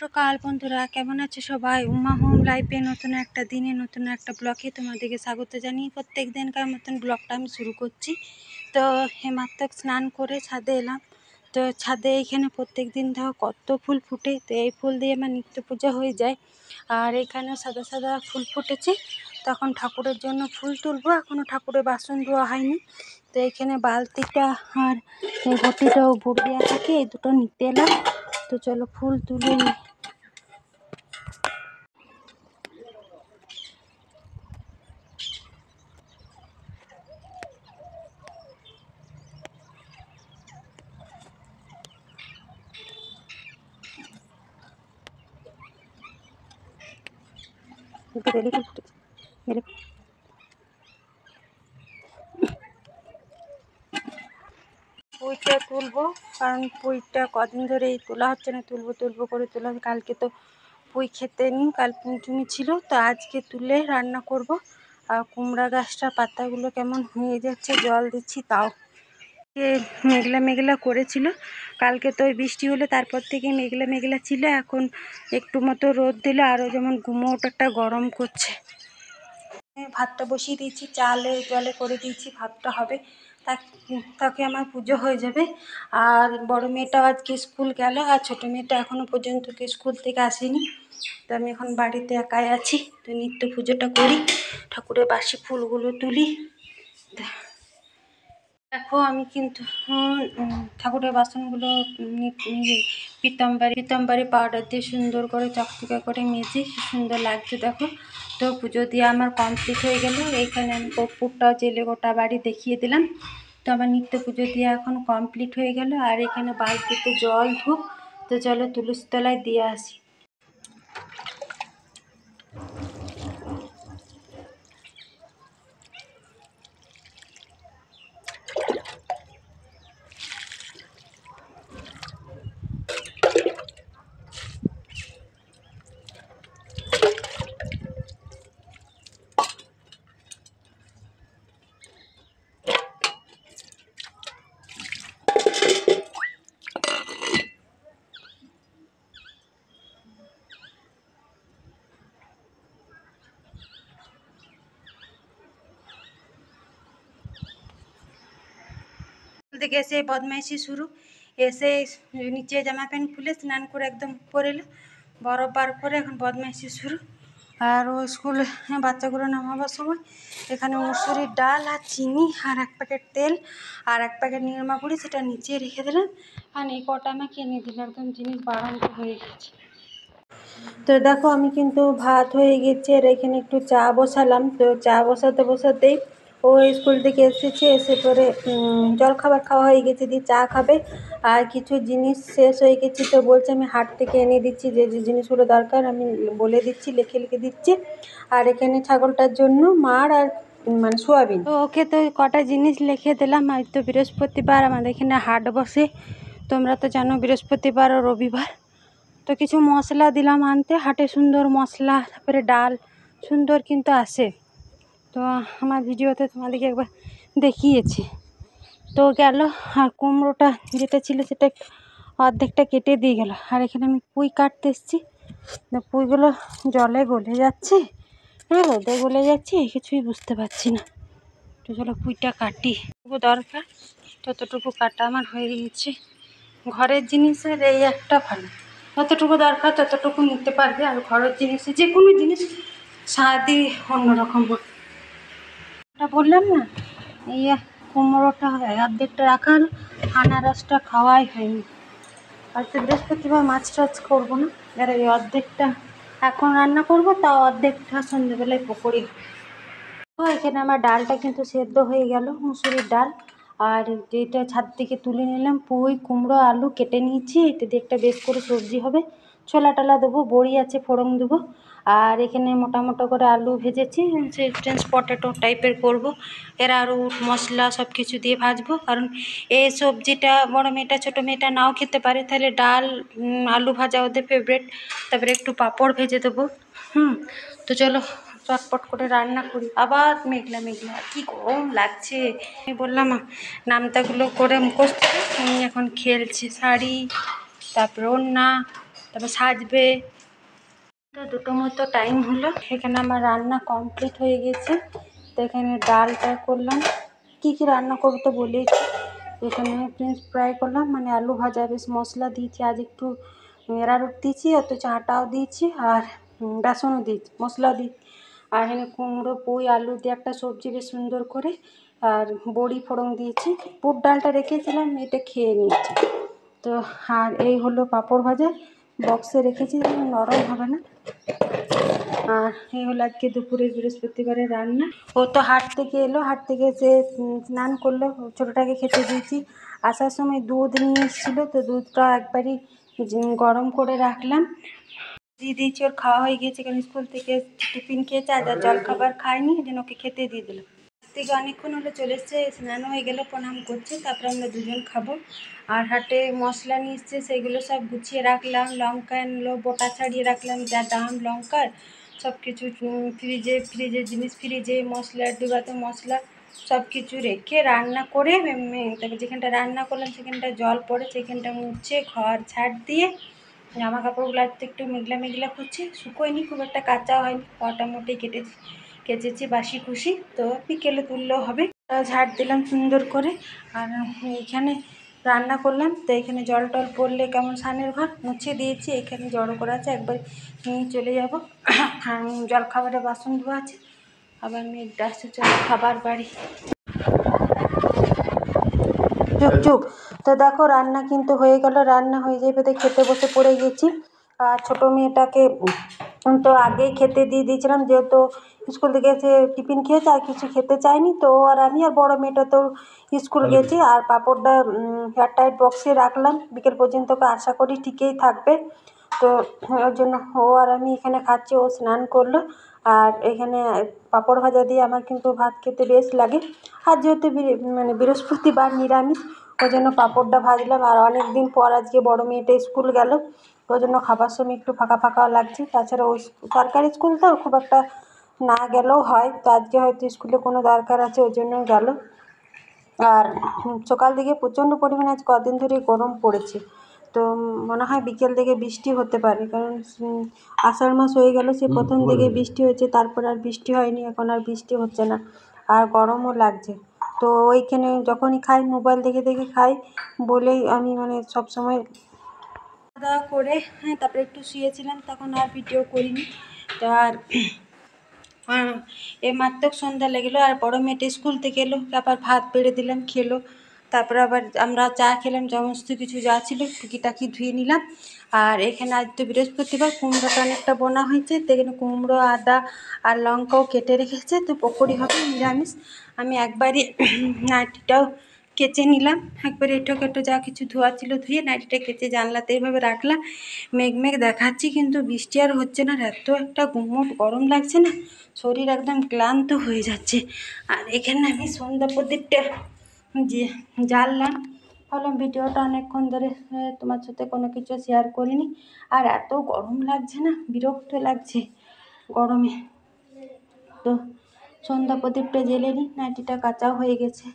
সকাল বন্ধুরা, কেমন আছে সবাই? উমা হোম লাইফে নতুন একটা দিনে নতুন একটা ব্লগে তোমাদেরকে স্বাগত জানিয়ে প্রত্যেক দিনকার মতন ব্লগটা আমি শুরু করছি। তো মাত্র স্নান করে ছাদে এলাম। তো ছাদে এখানে প্রত্যেক দিন দেখো কত ফুল ফুটে। তো এই ফুল দিয়ে আমার নিত্য পূজা হয়ে যায়। আর এখানে সাদা সাদা ফুল ফুটেছে। তখন ঠাকুরের জন্য ফুল তুলবো, এখনও ঠাকুরের বাসন ধোয়া হয়নি। তো এখানে বালতিটা আর এই ঘটিটাও বুট দেওয়া থাকে, এই দুটো নিতে এলাম। তো চলো ফুল তুলে নিই। পুঁইটা তুলবো, কারণ পুঁইটা কদিন ধরে তোলা হচ্ছে না। তুলবো করে তোলা। কালকে তো পুঁই খেতে নিই, কাল পঞ্চমী ছিল। তো আজকে তুলে রান্না করব। আর কুমড়া গাছটা পাতাগুলো কেমন হয়ে যাচ্ছে, জল দিচ্ছি তাও। মেঘলা মেঘলা করেছিল কালকে, তো বৃষ্টি হলে তারপর থেকে মেঘলা মেঘলা ছিল। এখন একটু মতো রোদ দিলে আরও যেমন গুমোটটা গরম করছে। ভাতটা বসিয়ে দিয়েছি, চালে জলে করে দিয়েছি, ভাতটা হবে। তাকে আমার পুজো হয়ে যাবে। আর বড় মেয়েটাও আজকে স্কুল গেল, আর ছোটো মেয়েটা এখনও পর্যন্ত স্কুল থেকে আসেনি। তো আমি এখন বাড়িতে একাই আছি। তো নিত্য পুজোটা করি, ঠাকুরের বাসি ফুলগুলো তুলি। দেখো আমি কিন্তু ঠাকুরের বাসনগুলো পিতাম্বরী পাউডার দিয়ে সুন্দর করে চকচকে করে মেজে সুন্দর লাগছে দেখো। তো পুজো দিয়ে আমার কমপ্লিট হয়ে গেল। এইখানে আমি কর্পূরটা জেলে গোটা বাড়ি দেখিয়ে দিলাম। তো আমার নিত্য পুজো দিয়ে এখন কমপ্লিট হয়ে গেল। আর এখানে বালতিতে জল ধূপ। তো চলো তুলসী তলায় দিয়ে আসি। থেকে এসে বদমাইশি শুরু। এসে নিচে জামা প্যান্ট খুলে স্নান করে একদম উপরে এলো, বরফ বার করে এখন বদমাইশি শুরু। আর ও স্কুলে বাচ্চাগুলো নামাবার সময় এখানে মুসুরির ডাল আর চিনি আর এক প্যাকেট তেল আর এক প্যাকেট নিরমা গুঁড়ি সেটা নিচে রেখে দিলাম। আর এই কটা আমাকে এনে দিল, একদম জিনিস বাড়ানো হয়ে গেছে। তো দেখো আমি কিন্তু ভাত হয়ে গেছে, আর এখানে একটু চা বসালাম। তো চা বসাতেই ও স্কুল থেকে এসেছে, এসে পরে জলখাবার খাওয়া হয়ে গেছে, দিয়ে চা খাবে। আর কিছু জিনিস শেষ হয়ে গেছে, তো বলছে আমি হাট থেকে এনে দিচ্ছি, যে যে জিনিসগুলো দরকার আমি বলে দিচ্ছি, লিখে দিচ্ছি। আর এখানে ছাগলটার জন্য মাড় আর মানে সোয়াবিন। তো ওকে তো কটা জিনিস লিখে দিলাম। আজ তো বৃহস্পতিবার, আমাদের এখানে হাট বসে। তোমরা তো জানো বৃহস্পতিবার ও রবিবার। তো কিছু মশলা দিলাম আনতে, হাটে সুন্দর মশলা, তারপরে ডাল সুন্দর কিন্তু আসে। তো আমার ভিডিওতে তোমাদেরকে একবার দেখিয়েছি। তো গেল, আর কুমড়োটা যেটা ছিল সেটা অর্ধেকটা কেটে দিয়ে গেল। আর এখানে আমি পুঁই কাটতে এসেছি। পুঁইগুলো জলে গলে যাচ্ছে, রোদে গলে যাচ্ছে, কিছুই বুঝতে পারছি না। তো চলো পুঁইটা কাটি, দরকার ততটুকু কাটা আমার হয়ে গেছে। ঘরের জিনিসের এই একটা ভালো, যতটুকু দরকার ততটুকু নিতে পারবে। আর ঘরের জিনিসে যে কোনো জিনিস স্বাদই অন্যরকম হয়। ওটা বললাম না, এই কুমড়োটা অর্ধেকটা রাখা হলো, আনারসটা খাওয়াই হয়নি। আর তো বৃহস্পতিবার মাছ টাছ করবো না, আর এই অর্ধেকটা এখন রান্না করবো, তাও অর্ধেকটা সন্ধ্যেবেলায় পকোড়ি। তো এখানে আমার ডালটা কিন্তু সেদ্ধ হয়ে গেল, মুসুরির ডাল। আর যেটা ছাদ থেকে তুলে নিলাম পুঁই কুমড়ো আলু কেটে নিয়েছি, এটা দিয়ে একটা বেশ করে সবজি হবে। ছোলা টোলা দেবো, বড়ি আছে ফোড়ন দেবো। আর এখানে মোটা মোটা করে আলু ভেজেছি, ফ্রেঞ্চ পটেটো টাইপের করব। এর আরও মশলা সব কিছু দিয়ে ভাজবো, কারণ এই সবজিটা বড় মেয়েটা ছোটো মেয়েটা নাও খেতে পারে। তাহলে ডাল আলু ভাজা ওদের ফেভারিট। তারপরে একটু পাঁপড় ভেজে দেবো। তো চলো চটপট করে রান্না করি। আবার মেঘলা মেঘলা, কি গরম লাগছে। আমি বললাম নামতাগুলো করে মুখস্থ, উনি এখন খেলছে। শাড়ি, তারপরে ওড়না, তারপর সাজবে। তো 2টো মতো টাইম হলো। এখানে আমার রান্না কমপ্লিট হয়ে গেছে। তো এখানে ডালটা করলাম, কি কি রান্না করবো তো বলেছি। এখানে ফ্রেঞ্চ ফ্রাই করলাম, মানে আলু ভাজা, বেশ মশলা দিয়েছি, আজ একটু এরারুট দিয়েছি, অথচ আটাও দিয়েছি আর বেসনও দিয়েছি, মশলা দিয়েছি। আর এখানে কুমড়ো পুঁই আলু দিয়ে একটা সবজি বেশ সুন্দর করে, আর বড়ি ফোড়ন দিয়েছি। বুট ডালটা রেখেছিলাম, এটা খেয়ে নিয়েছি। তো আর এই হলো পাঁপড় ভাজা, বক্সে রেখেছি, নরম হবে না। আর এই হলো আজকে দুপুরের বৃহস্পতিবারের রান্না। ও তো হাট থেকে এলো, হাট থেকে এসে স্নান করলো, ছোটোটাকে খেতে দিয়েছি। আসার সময় দুধ নিয়ে এসেছিলো, তো দুধটা একবারই গরম করে রাখলাম, দিয়ে দিয়েছি। ওর খাওয়া হয়ে গিয়েছে, কারণ স্কুল থেকে টিফিন খেয়েছে, আর জল খাবার খায়নি, এই জন্য ওকে খেতে দিয়ে দিলাম। থেকে অনেকক্ষণ হলো চলে এসছে, স্নান হয়ে গেলে প্রণাম করছে, তারপরে আমরা দুজন খাবো। আর হাটে মশলা নিয়ে এসছে, সেগুলো সব গুছিয়ে রাখলাম। লঙ্কা আনলো, বোটা ছাড়িয়ে রাখলাম, যা দাম লঙ্কার, সব কিছু ফ্রিজের জিনিস ফ্রিজে, মশলার ডিবাতে মশলা সব কিছু রেখে রান্না করে, তারপর যেখানটা রান্না করলাম সেখানটা জল পড়ে, সেখানটা মুছে ঘর ঝাড় দিয়ে জামা কাপড়গুলো একটু মেঘলা মেঘলা করছে, শুকোয়নি খুব একটা, কাঁচা হয়নি, মোটামুটি কেচেছি বাসি খুশি। তো বিকেলে তুললেও হবে। ঝাড় দিলাম সুন্দর করে, আর এইখানে রান্না করলাম। তো এখানে জল টল পড়লে কেমন স্নানের ঘর মুছে দিয়েছি, এখানে জড়ো করা আছে, একবার নিয়ে চলে যাবো। জল খাবারের বাসন ধোয়া আছে, আবার মেঘ ডাকছে, চলো খাবার বাড়ি। চুপ চুপ। তো দেখো রান্না কিন্তু হয়ে গেল, রান্না হয়ে যাবে, তো খেতে বসে পড়ে গেছি। আর ছোটো মেয়েটাকে তো আগেই খেতে দিয়ে দিয়েছিলাম, যেহেতু স্কুল থেকে এসে টিফিন খেয়েছে, আর কিছু খেতে চায়নি। তো আর আমি আর বড়ো মেয়েটা তো স্কুল গেছি। আর পাঁপড়টা এয়ারটাইট বক্সে রাখলাম, বিকেল পর্যন্ত আশা করি ঠিকই থাকবে। তো ওর জন্য ও আর আমি এখানে খাচ্ছি, ও স্নান করলো। আর এখানে পাঁপড় ভাজা দিয়ে আমার কিন্তু ভাত খেতে বেশ লাগে। আর যেহেতু মানে বৃহস্পতিবার নিরামিষ, ওই জন্য পাঁপড়টা ভাজলাম। আর অনেক দিন পর আজকে বড়ো মেয়েটা স্কুল গেল, ওই জন্য খাবার সময় একটু ফাঁকা ফাঁকাও লাগছে। তাছাড়া ওই সরকারি স্কুল তো খুব একটা না গেলেও হয়, তো আজকে হয়তো স্কুলে কোনো দরকার আছে, ওই জন্য গেল। আর সকাল থেকে প্রচণ্ড পরিমাণে আজ কদিন ধরেই গরম পড়েছে। তো মনে হয় বিকেল থেকে বৃষ্টি হতে পারে, কারণ আষাঢ় মাস হয়ে গেল, সে প্রথম দিকে বৃষ্টি হয়েছে, তারপর আর বৃষ্টি হয়নি, এখন আর বৃষ্টি হচ্ছে না, আর গরমও লাগছে। তো ওইখানে যখনই খাই মোবাইল দেখে দেখে খাই বলেই আমি মানে সবসময় খাওয়া দাওয়া করে তারপরে একটু শুয়েছিলাম, তখন আর ভিডিও করিনি। তো আর মাত্র সন্ধ্যা লেগেলো, আর বড়ো মেয়েটা স্কুল থেকে এলো, আবার ভাত বেড়ে দিলাম, খেলো। তারপরে আবার আমরা চা খেলাম, সমস্ত কিছু যা ছিল টুকিটাকি ধুয়ে নিলাম। আর এখানে আজ তো বৃহস্পতিবার, কুমড়োটা অনেকটা বোনা হয়েছে, তো এখানে কুমড়ো, আদা আর লঙ্কাও কেটে রেখেছে, তো পকোড়ি হবে নিরামিষ। আমি একবারই নাইটিটাও কেচে নিলাম, একবারে এঁটো যা কিছু ধোয়া ছিল ধুয়ে নাইটিটা কেচে জানলাতে এইভাবে রাখলাম। মেঘ দেখাচ্ছি, কিন্তু বৃষ্টি আর হচ্ছে না। এত একটা গুমোট গরম লাগছে না, শরীর একদম ক্লান্ত হয়ে যাচ্ছে। আর এখানে আমি সন্ধ্যা প্রদীপটা জ্বাললাম, ভাবলাম ভিডিওটা অনেকক্ষণ ধরে তোমার সাথে কোনো কিছু শেয়ার করিনি। আর এত গরম লাগছে না, বিরক্ত লাগছে গরমে। তো সন্ধ্যা প্রদীপটা জ্বেলে নিই, নাইটিটা কাঁচাও হয়ে গেছে,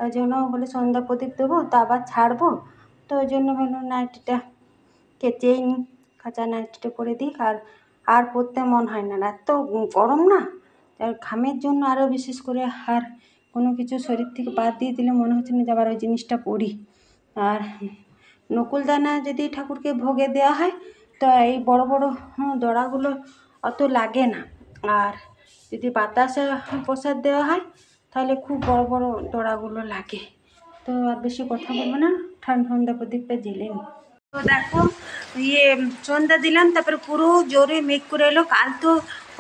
ওই জন্য বলে সন্ধ্যা প্রদীপ দেবো, তা আবার ছাড়বো, তো ওই জন্য ভাবলাম নাইটিটা কেচেই নিই, কাঁচা নাইটিটা পরে দিই। আর পরতে মন হয় না, এত গরম না, আর ঘামের জন্য আরও বিশেষ করে। আর কোনো কিছু শরীর থেকে বাদ দিয়ে দিলে মনে হচ্ছে না যে আবার ওই জিনিসটা পরি। আর নকুলদানা যদি ঠাকুরকে ভোগে দেওয়া হয়, তো এই বড় বড় দড়াগুলো অত লাগে না। আর যদি বাতাসা প্রসাদ দেওয়া হয়, তাহলে খুব বড় বড় দড়াগুলো লাগে। তো আর বেশি কথা বলবো না, সন্ধ্যা প্রদীপটা জ্বেলে নিই। তো দেখো সন্ধ্যা দিলাম, তারপরে পুরো জোরে মেঘ করে এলো। কাল তো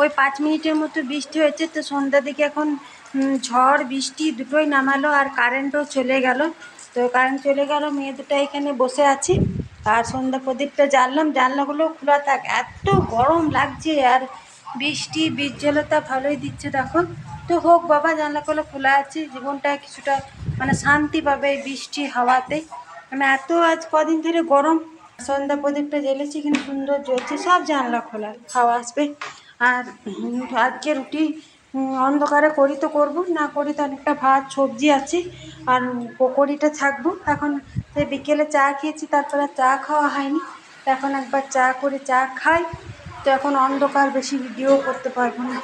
ওই 5 মিনিটের মতো বৃষ্টি হয়েছে, তো সন্ধ্যা দিকে এখন ঝড় বৃষ্টি দুটোই নামালো, আর কারেন্টও চলে গেল। তো কারেন্ট চলে গেল, মেয়ে দুটো এখানে বসে আছে। আর সন্ধ্যা প্রদীপটা জ্বাললাম, জানলাগুলো খোলা থাক, এত গরম লাগছে। আর বৃষ্টি বিজ্জ্বলতা ভালোই দিচ্ছে দেখো। তো হোক বাবা, জানলাগুলো খোলা আছে, জীবনটা কিছুটা মানে শান্তি পাবে এই বৃষ্টি হাওয়াতে। মানে এত আজ কদিন ধরে গরম। সন্ধ্যা প্রদীপটা জ্বেলেছি, কিন্তু সুন্দর জ্বলছে, সব জানলা খোলা, হাওয়া আসবে। আর আজকে রুটি অন্ধকারে করি তো করবো, না করি তো অনেকটা ভাত সবজি আছে, আর পকোড়িটা থাকবো। এখন সেই বিকেলে চা খেয়েছি, তারপরে চা খাওয়া হয়নি। এখন একবার চা করে চা খাই। তো এখন অন্ধকার, বেশি ভিডিও করতে পারবো না।